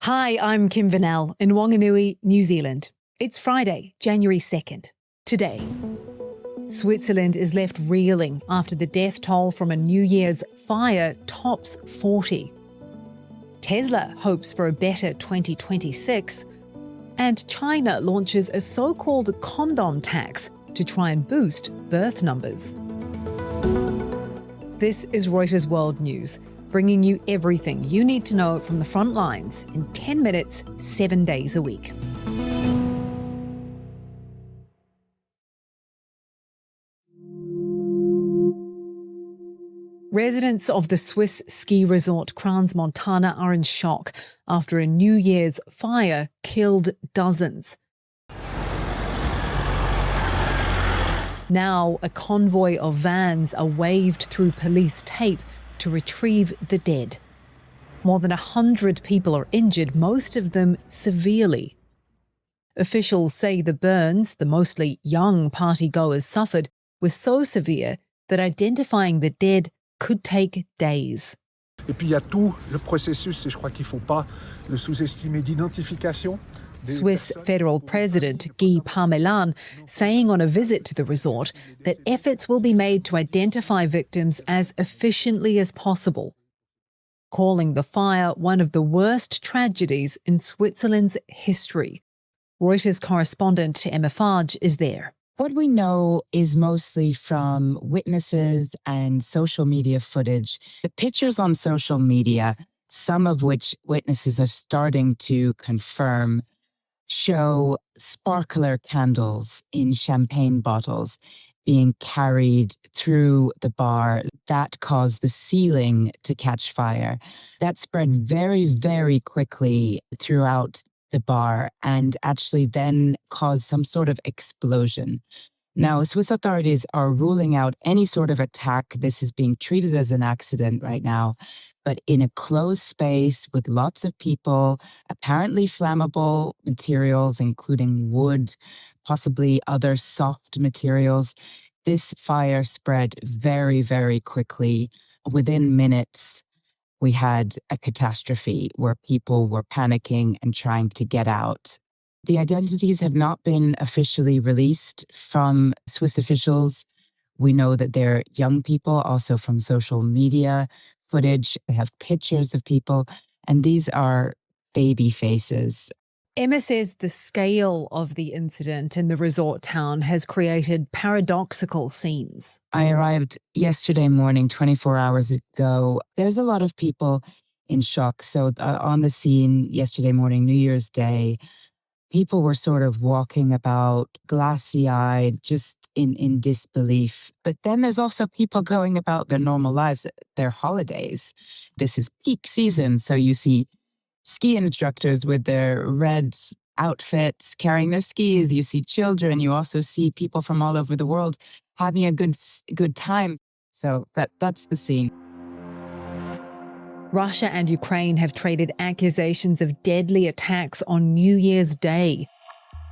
Hi, I'm Kim Vanell in Wanganui, New Zealand. It's Friday, January 2nd. Today, Switzerland is left reeling after the death toll from a New Year's fire tops 40. Tesla hopes for a better 2026. And China launches a so-called condom tax to try and boost birth numbers. This is Reuters World News, bringing you everything you need to know from the front lines in 10 minutes, 7 days a week. Residents of the Swiss ski resort Crans-Montana are in shock after a New Year's fire killed dozens. Now, a convoy of vans are waved through police tape to retrieve the dead. More than 100 people are injured, most of them severely. Officials say the burns the mostly young partygoers suffered were so severe that identifying the dead could take days. Et puis il y a tout le processus, et je crois qu'il ne faut pas le sous-estimer, d'identification. Swiss federal president Guy Parmelin saying on a visit to the resort that efforts will be made to identify victims as efficiently as possible, calling the fire one of the worst tragedies in Switzerland's history. Reuters correspondent Emma Farge is there. What we know is mostly from witnesses and social media footage. The pictures on social media, some of which witnesses are starting to confirm, show sparkler candles in champagne bottles being carried through the bar. That caused the ceiling to catch fire. That spread very, very quickly throughout the bar and actually then caused some sort of explosion. Now, Swiss authorities are ruling out any sort of attack. This is being treated as an accident right now, but in a closed space with lots of people, apparently flammable materials, including wood, possibly other soft materials. This fire spread very, very quickly. Within minutes, we had a catastrophe where people were panicking and trying to get out. The identities have not been officially released from Swiss officials. We know that they're young people, also from social media footage. They have pictures of people, and these are baby faces. Emma says the scale of the incident in the resort town has created paradoxical scenes. I arrived yesterday morning, 24 hours ago. There's a lot of people in shock. So on the scene yesterday morning, New Year's Day, people were sort of walking about glassy-eyed, just in disbelief. But then there's also people going about their normal lives, their holidays. This is peak season, so you see ski instructors with their red outfits carrying their skis. You see children. You also see people from all over the world having a good time. So that's the scene. Russia and Ukraine have traded accusations of deadly attacks on New Year's Day,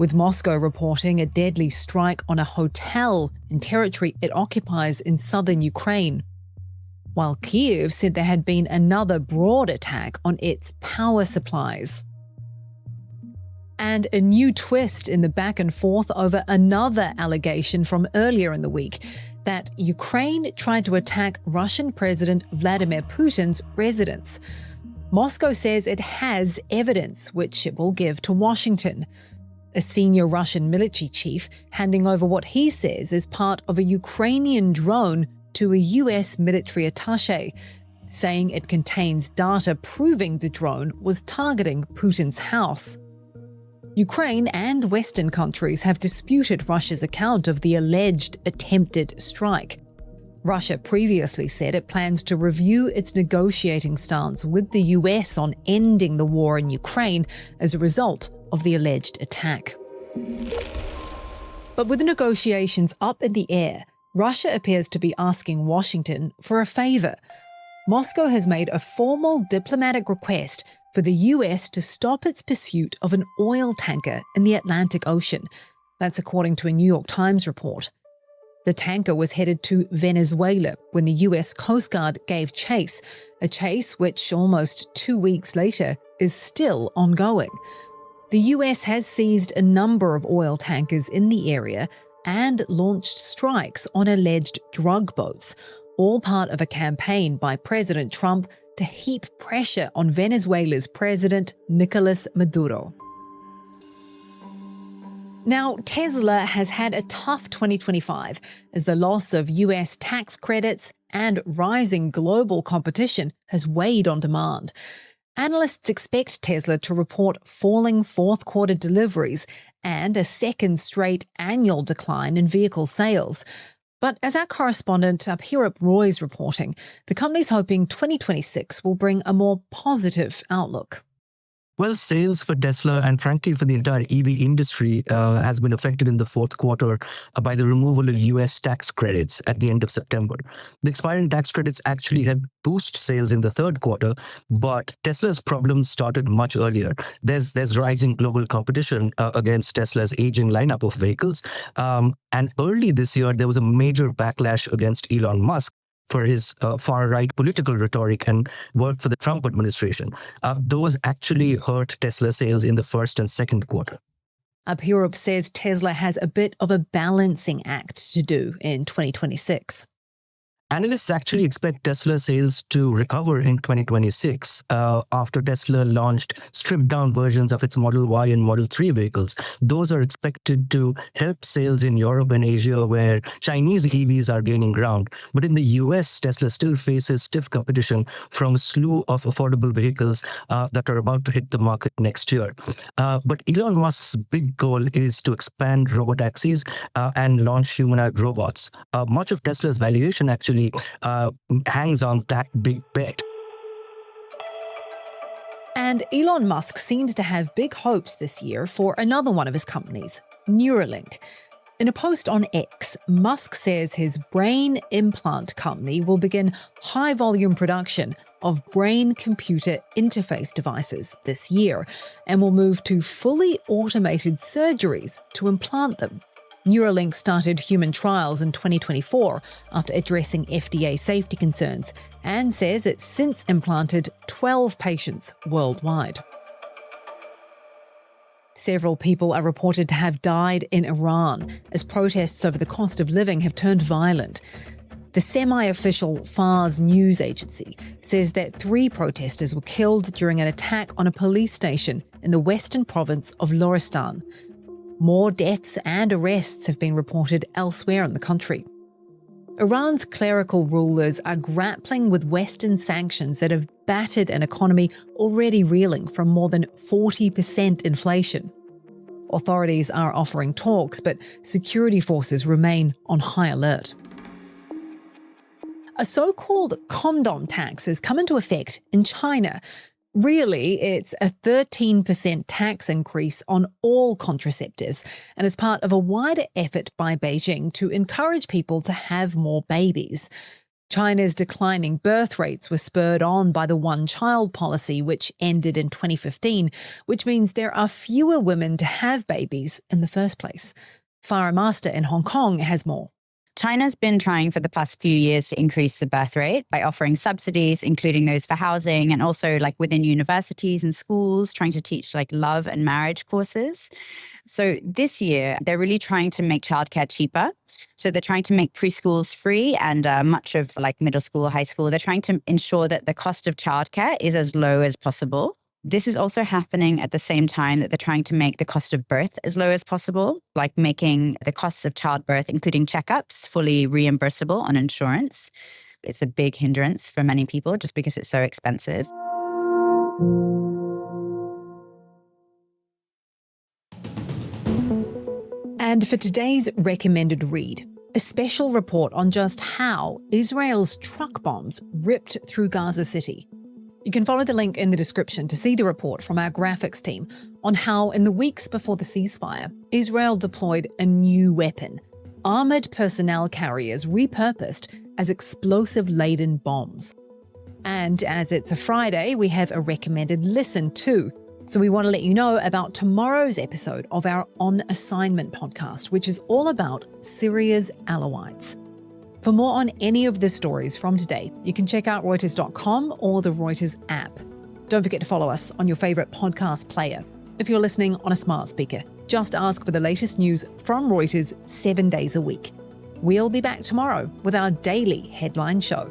with Moscow reporting a deadly strike on a hotel in territory it occupies in southern Ukraine, while Kyiv said there had been another broad attack on its power supplies. And a new twist in the back and forth over another allegation from earlier in the week that Ukraine tried to attack Russian President Vladimir Putin's residence. Moscow says it has evidence which it will give to Washington. A senior Russian military chief handing over what he says is part of a Ukrainian drone to a US military attaché, saying it contains data proving the drone was targeting Putin's house. Ukraine and Western countries have disputed Russia's account of the alleged attempted strike. Russia previously said it plans to review its negotiating stance with the US on ending the war in Ukraine as a result of the alleged attack. But with the negotiations up in the air, Russia appears to be asking Washington for a favor. Moscow has made a formal diplomatic request for the US to stop its pursuit of an oil tanker in the Atlantic Ocean. That's according to a New York Times report. The tanker was headed to Venezuela when the US Coast Guard gave chase, a chase which almost 2 weeks later is still ongoing. The US has seized a number of oil tankers in the area and launched strikes on alleged drug boats, all part of a campaign by President Trump to heap pressure on Venezuela's President Nicolas Maduro. Now, Tesla has had a tough 2025 as the loss of US tax credits and rising global competition has weighed on demand. Analysts expect Tesla to report falling fourth-quarter deliveries and a second straight annual decline in vehicle sales. But as our correspondent up here at Roy's reporting, the company's hoping 2026 will bring a more positive outlook. Well, sales for Tesla and frankly for the entire EV industry has been affected in the fourth quarter by the removal of US tax credits at the end of September. The expiring tax credits actually had boosted sales in the third quarter, but Tesla's problems started much earlier. There's rising global competition against Tesla's aging lineup of vehicles. And early this year, there was a major backlash against Elon Musk for his far-right political rhetoric and work for the Trump administration. Those actually hurt Tesla sales in the first and second quarter. Up Europe says Tesla has a bit of a balancing act to do in 2026. Analysts actually expect Tesla sales to recover in 2026 after Tesla launched stripped-down versions of its Model Y and Model 3 vehicles. Those are expected to help sales in Europe and Asia, where Chinese EVs are gaining ground. But in the US, Tesla still faces stiff competition from a slew of affordable vehicles that are about to hit the market next year. But Elon Musk's big goal is to expand robotaxis and launch humanoid robots. Much of Tesla's valuation actually hangs on that big bet. And Elon Musk seems to have big hopes this year for another one of his companies, Neuralink. In a post on X, Musk says his brain implant company will begin high-volume production of brain-computer interface devices this year and will move to fully automated surgeries to implant them. Neuralink started human trials in 2024 after addressing FDA safety concerns and says it's since implanted 12 patients worldwide. Several people are reported to have died in Iran as protests over the cost of living have turned violent. The semi-official Fars news agency says that 3 protesters were killed during an attack on a police station in the western province of Loristan. More deaths and arrests have been reported elsewhere in the country. Iran's clerical rulers are grappling with Western sanctions that have battered an economy already reeling from more than 40% inflation. Authorities are offering talks, but security forces remain on high alert. A so-called condom tax has come into effect in China. Really, it's a 13% tax increase on all contraceptives, and it's part of a wider effort by Beijing to encourage people to have more babies. China's declining birth rates were spurred on by the one-child policy, which ended in 2015, which means there are fewer women to have babies in the first place. Farah Master in Hong Kong has more. China's been trying for the past few years to increase the birth rate by offering subsidies, including those for housing, and also within universities and schools, trying to teach love and marriage courses. So this year, they're really trying to make childcare cheaper. So they're trying to make preschools free and much of middle school or high school. They're trying to ensure that the cost of childcare is as low as possible. This is also happening at the same time that they're trying to make the cost of birth as low as possible, making the costs of childbirth, including checkups, fully reimbursable on insurance. It's a big hindrance for many people just because it's so expensive. And for today's recommended read, a special report on just how Israel's truck bombs ripped through Gaza City. You can follow the link in the description to see the report from our graphics team on how, in the weeks before the ceasefire, Israel deployed a new weapon, armoured personnel carriers repurposed as explosive-laden bombs. And as it's a Friday, we have a recommended listen too. So we want to let you know about tomorrow's episode of our On Assignment podcast, which is all about Syria's Alawites. For more on any of the stories from today, you can check out Reuters.com or the Reuters app. Don't forget to follow us on your favorite podcast player. If you're listening on a smart speaker, just ask for the latest news from Reuters 7 days a week. We'll be back tomorrow with our daily headline show.